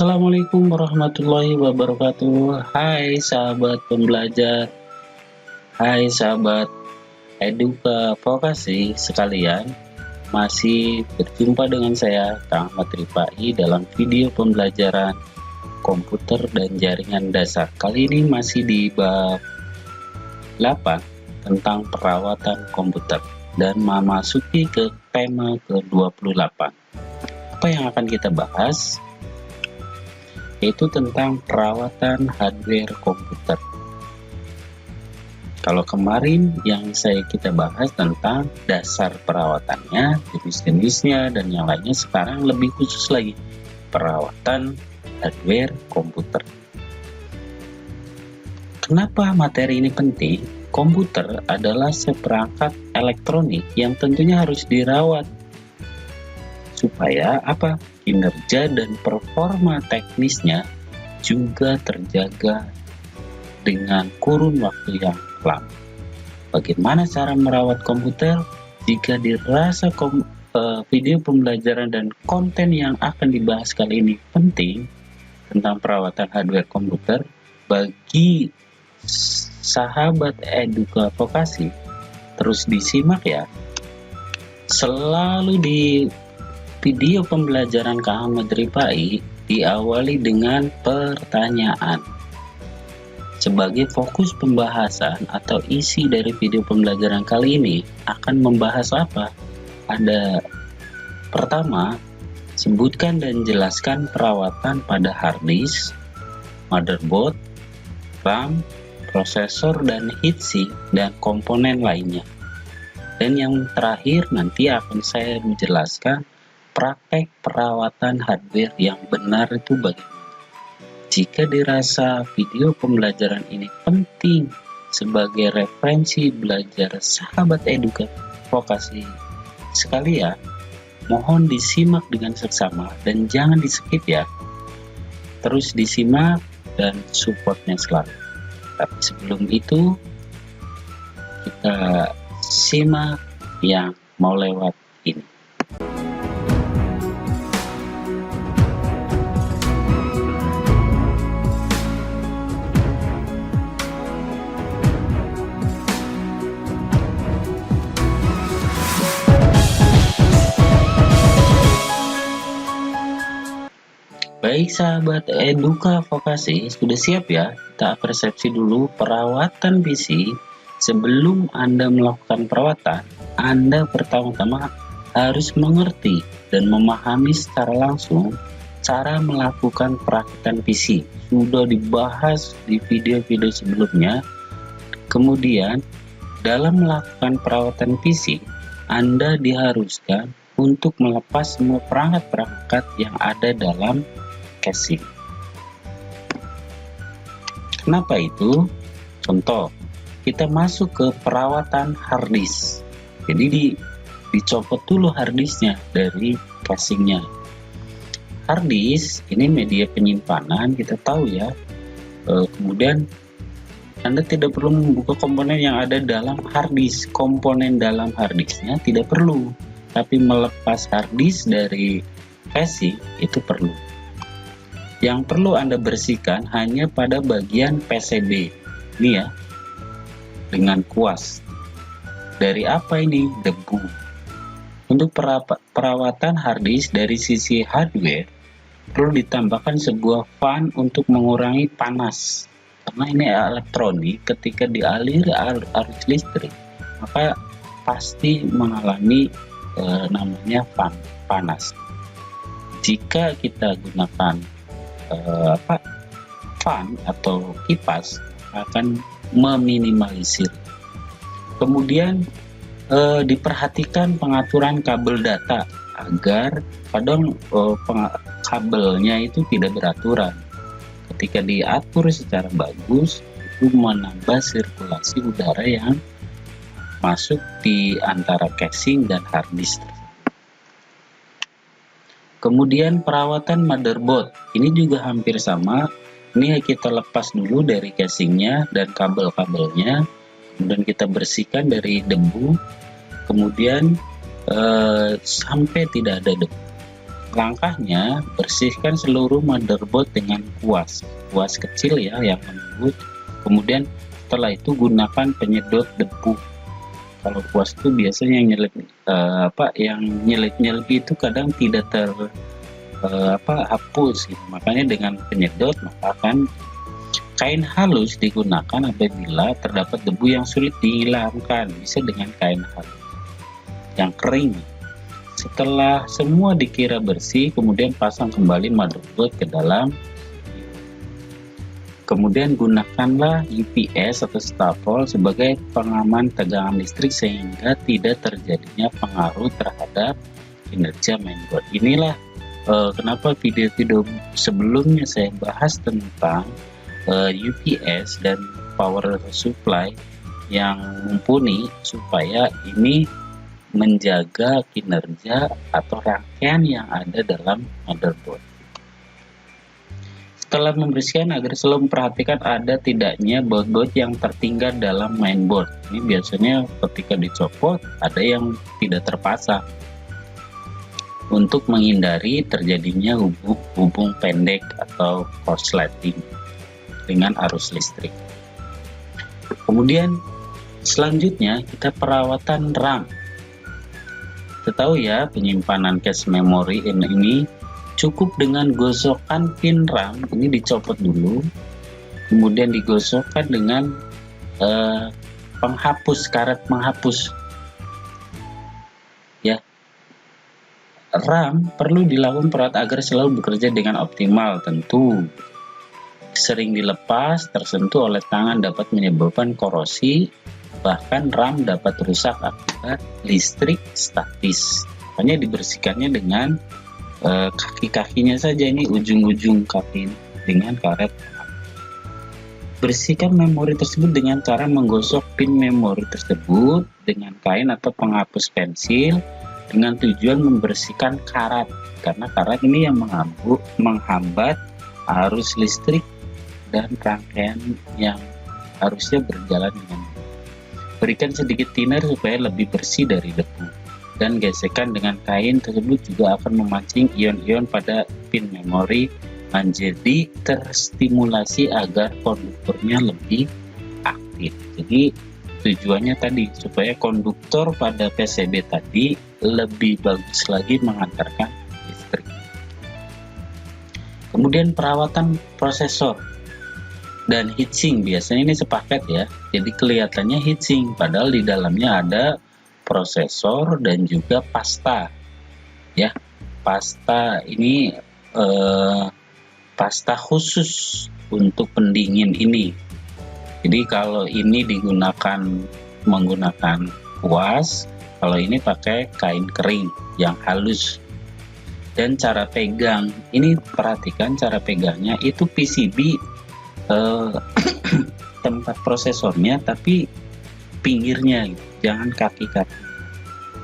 Assalamualaikum warahmatullahi wabarakatuh. Hai sahabat pembelajar, hai sahabat eduka vokasi sekalian. Masih berjumpa dengan saya, Kang Ahmad Rifai, dalam video pembelajaran komputer dan jaringan dasar. Kali ini masih di bab 8 tentang perawatan komputer dan memasuki ke tema ke-28. Apa yang akan kita bahas? Yaitu tentang perawatan hardware komputer. Kalau kemarin yang kita bahas tentang dasar perawatannya, jenis-jenisnya, dan yang lainnya, sekarang lebih khusus lagi, perawatan hardware komputer. Kenapa materi ini penting? Komputer adalah seperangkat elektronik yang tentunya harus dirawat supaya apa? Kinerja dan performa teknisnya juga terjaga dengan kurun waktu yang lama. Bagaimana cara merawat komputer? Jika dirasa video pembelajaran dan konten yang akan dibahas kali ini penting tentang perawatan hardware komputer bagi sahabat eduka vokasi, terus disimak ya. Selalu di video pembelajaran Kang Ahmad Rifai diawali dengan pertanyaan. Sebagai fokus pembahasan atau isi dari video pembelajaran kali ini akan membahas apa? Ada pertama, sebutkan dan jelaskan perawatan pada hard disk, motherboard, RAM, prosesor dan heatsink dan komponen lainnya. Dan yang terakhir nanti akan saya menjelaskan praktek perawatan hardware yang benar itu bagaimana. Jika dirasa video pembelajaran ini penting sebagai referensi belajar sahabat eduka vokasi sekalian, mohon disimak dengan seksama dan jangan di skip ya. Terus disimak dan supportnya selalu. Tapi sebelum itu kita simak yang mau lewat ini. Baik sahabat eduka vokasi, sudah siap ya? Kita persepsi dulu perawatan PC. Sebelum Anda melakukan perawatan, Anda pertama-tama harus mengerti dan memahami secara langsung cara melakukan perakitan PC. Sudah dibahas di video-video sebelumnya. Kemudian, dalam melakukan perawatan PC, Anda diharuskan untuk melepas semua perangkat-perangkat yang ada dalam casing. Kenapa itu? Contoh, kita masuk ke perawatan hard disk. Jadi dicopot dulu hard disknya dari casingnya. Hard disk ini media penyimpanan, kita tahu ya. Kemudian Anda tidak perlu membuka komponen yang ada dalam hard disk. Komponen dalam hard disknya tidak perlu, tapi melepas hard disk dari casing itu perlu. Yang perlu Anda bersihkan hanya pada bagian PCB ini ya, dengan kuas. Dari apa ini? Debu. Untuk perawatan hard disk dari sisi hardware, perlu ditambahkan sebuah fan untuk mengurangi panas. Karena ini elektronik, ketika dialiri arus listrik, maka pasti mengalami namanya panas. Jika kita gunakan fan atau kipas, akan meminimalisir. Kemudian diperhatikan pengaturan kabel data agar kadang kabelnya itu tidak beraturan. Ketika diatur secara bagus, itu menambah sirkulasi udara yang masuk di antara casing dan hard disk. Kemudian perawatan motherboard, ini juga hampir sama. Ini kita lepas dulu dari casingnya dan kabel-kabelnya, kemudian kita bersihkan dari debu, kemudian sampai tidak ada debu. Langkahnya, bersihkan seluruh motherboard dengan kuas kecil ya yang lembut. Kemudian setelah itu gunakan penyedot debu. Kalau kuas itu biasanya yang nyelip itu kadang tidak hapus gitu. Makanya dengan penyedot maka akan kain halus digunakan apabila terdapat debu yang sulit dihilangkan, bisa dengan kain halus yang kering. Setelah semua dikira bersih, kemudian pasang kembali motherboard ke dalam. Kemudian gunakanlah UPS atau stafol sebagai pengaman tegangan listrik sehingga tidak terjadinya pengaruh terhadap kinerja mainboard. Inilah kenapa video-video sebelumnya saya bahas tentang UPS dan power supply yang mumpuni supaya ini menjaga kinerja atau rangkaian yang ada dalam motherboard. Setelah membersihkan, agar selalu memperhatikan ada tidaknya baut-baut yang tertinggal dalam mainboard. Ini biasanya ketika dicopot ada yang tidak terpasang untuk menghindari terjadinya hubung pendek atau korsleting dengan arus listrik. Kemudian selanjutnya kita perawatan RAM. Kita tahu ya, penyimpanan cache memory ini cukup dengan gosokan pin RAM ini dicopot dulu, kemudian digosokkan dengan karet penghapus ya. RAM perlu dilakukan perawatan agar selalu bekerja dengan optimal. Tentu sering dilepas, tersentuh oleh tangan dapat menyebabkan korosi, bahkan RAM dapat rusak akibat listrik statis. Makanya dibersihkannya dengan kaki-kakinya saja, ini ujung-ujung kaki dengan karet. Bersihkan memori tersebut dengan cara menggosok pin memori tersebut dengan kain atau penghapus pensil dengan tujuan membersihkan karat, karena karat ini yang menghambat arus listrik dan rangkaian yang harusnya berjalan dengan baik. Berikan sedikit thinner supaya lebih bersih dari debu. Dan gesekan dengan kain tersebut juga akan memancing ion-ion pada pin memori menjadi terstimulasi agar konduktornya lebih aktif. Jadi tujuannya tadi supaya konduktor pada PCB tadi lebih bagus lagi mengantarkan listrik. Kemudian perawatan prosesor dan heatsink, biasanya ini sepaket ya. Jadi kelihatannya heatsink padahal di dalamnya ada prosesor dan juga pasta ya. Pasta ini pasta khusus untuk pendingin ini. Jadi kalau ini menggunakan kuas, kalau ini pakai kain kering yang halus. Dan cara pegang ini, perhatikan cara pegangnya itu PCB tempat prosesornya tapi pinggirnya gitu. Jangan kaki-kaki.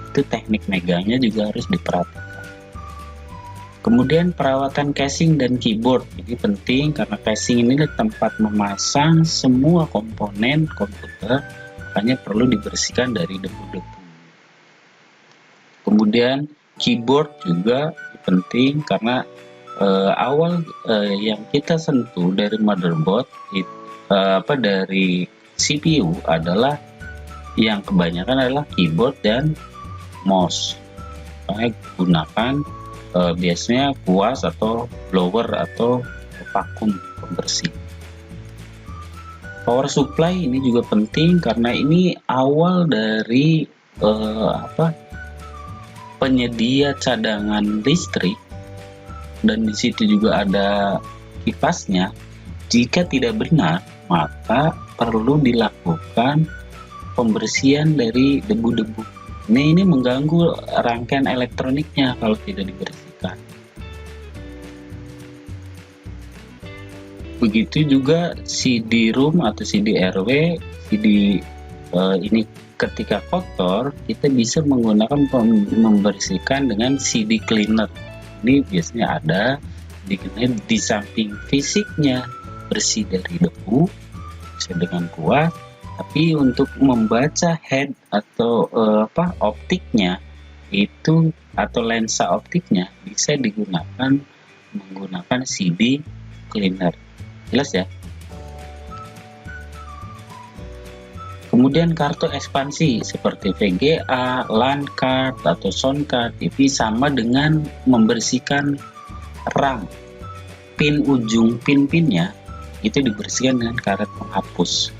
Itu teknik megangnya juga harus diperhatikan. Kemudian perawatan casing dan keyboard ini penting karena casing ini tempat memasang semua komponen komputer, makanya perlu dibersihkan dari debu-debu. Kemudian keyboard juga penting karena yang kita sentuh dari motherboard dari CPU adalah yang kebanyakan adalah keyboard dan mouse. Makanya gunakan biasanya kuas atau blower atau vakum pembersih. Power supply ini juga penting karena ini awal dari penyedia cadangan listrik, dan di situ juga ada kipasnya. Jika tidak benar, maka perlu dilakukan pembersihan dari debu-debu. Ini mengganggu rangkaian elektroniknya kalau tidak dibersihkan. Begitu juga CD-ROM atau CD-RW, ini ketika kotor kita bisa menggunakan membersihkan dengan CD cleaner. Ini biasanya ada di samping fisiknya bersih dari debu, bisa dengan kuat. Tapi untuk membaca head atau optiknya itu atau lensa optiknya bisa digunakan menggunakan CD cleaner. Jelas ya? Kemudian kartu ekspansi seperti VGA, LAN card atau sound card itu sama dengan membersihkan RAM. Ujung pin-pinnya itu dibersihkan dengan karet penghapus.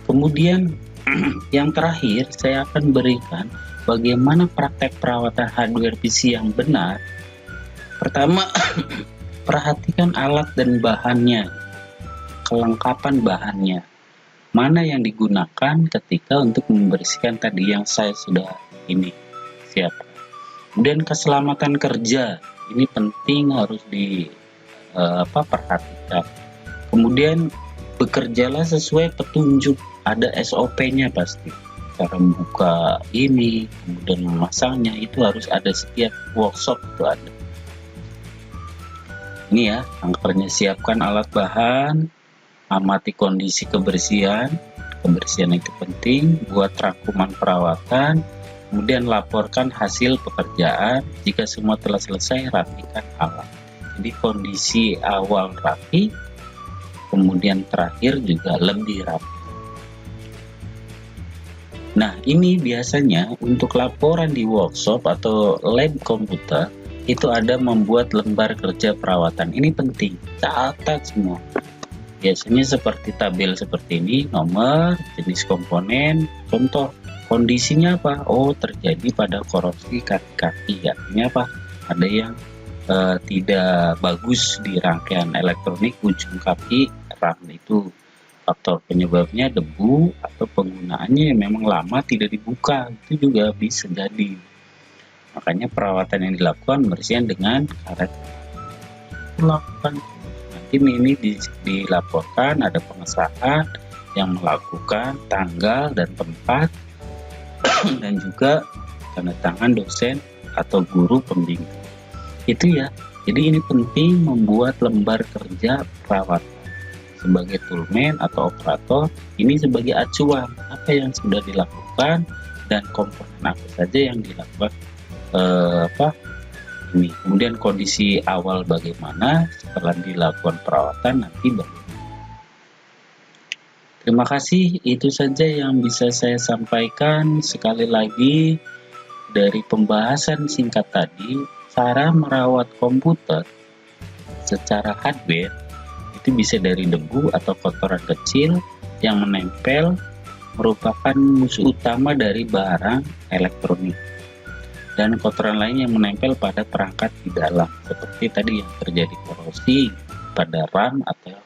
Kemudian yang terakhir saya akan berikan bagaimana praktek perawatan hardware PC yang benar. Pertama, perhatikan alat dan bahannya, kelengkapan bahannya. Mana yang digunakan ketika untuk membersihkan tadi yang saya sudah siapkan. Kemudian keselamatan kerja, ini penting harus perhatikan. Kemudian bekerjalah sesuai petunjuk, ada SOP-nya pasti. Cara membuka ini, kemudian memasangnya itu harus ada setiap workshop itu ada. Ini ya, angkernya siapkan alat bahan, amati kondisi kebersihan. Kebersihan itu penting, buat rangkuman perawatan, kemudian laporkan hasil pekerjaan. Jika semua telah selesai, rapikan alat. Jadi kondisi awal rapi, kemudian terakhir juga lebih rapi. Nah, ini biasanya untuk laporan di workshop atau lab komputer itu ada membuat lembar kerja perawatan. Ini penting, catat semua. Biasanya seperti tabel seperti ini, nomor, jenis komponen, contoh kondisinya apa? Oh, terjadi pada korosi kaki-kaki. Artinya apa? Ada yang tidak bagus di rangkaian elektronik ujung kaki RAM itu. Faktor penyebabnya debu atau penggunaannya yang memang lama tidak dibuka, itu juga bisa jadi. Makanya perawatan yang dilakukan bersihan dengan karet. Lakukan nanti ini dilaporkan, ada pengesahan yang melakukan tanggal dan tempat dan juga tanda tangan dosen atau guru pembimbing. Itu ya. Jadi ini penting membuat lembar kerja perawatan. Sebagai toolman atau operator, ini sebagai acuan apa yang sudah dilakukan dan komponen apa saja yang dilakukan ini. Kemudian kondisi awal bagaimana setelah dilakukan perawatan nanti bagaimana. Terima kasih, itu saja yang bisa saya sampaikan. Sekali lagi dari pembahasan singkat tadi, cara merawat komputer secara hardware itu bisa dari debu atau kotoran kecil yang menempel, merupakan musuh utama dari barang elektronik, dan kotoran lain yang menempel pada perangkat di dalam, seperti tadi yang terjadi korosi pada RAM atau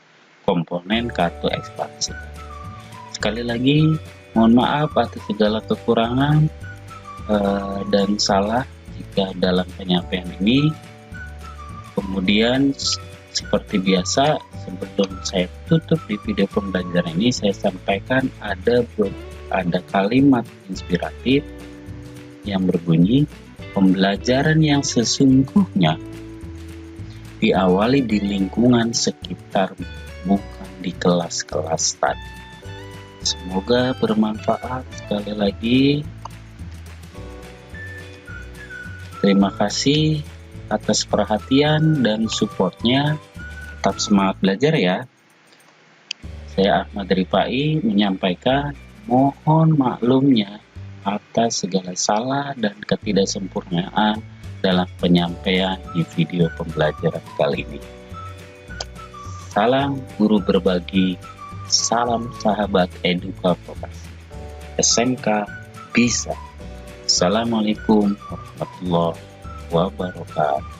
komponen kartu ekspansi. Sekali lagi, mohon maaf atas segala kekurangan dan salah jika dalam penyampaian ini. Kemudian seperti biasa, sebelum saya tutup di video pembelajaran ini, saya sampaikan ada kalimat inspiratif yang berbunyi, pembelajaran yang sesungguhnya diawali di lingkungan sekitar, bukan di kelas-kelas tadi. Semoga bermanfaat. Sekali lagi, terima kasih atas perhatian dan supportnya. Tetap semangat belajar ya. Saya Ahmad Rifai menyampaikan mohon maklumnya atas segala salah dan ketidaksempurnaan dalam penyampaian di video pembelajaran kali ini. Salam guru berbagi, salam sahabat eduka vokasi. SMK bisa. Assalamualaikum warahmatullahi wabarakatuh.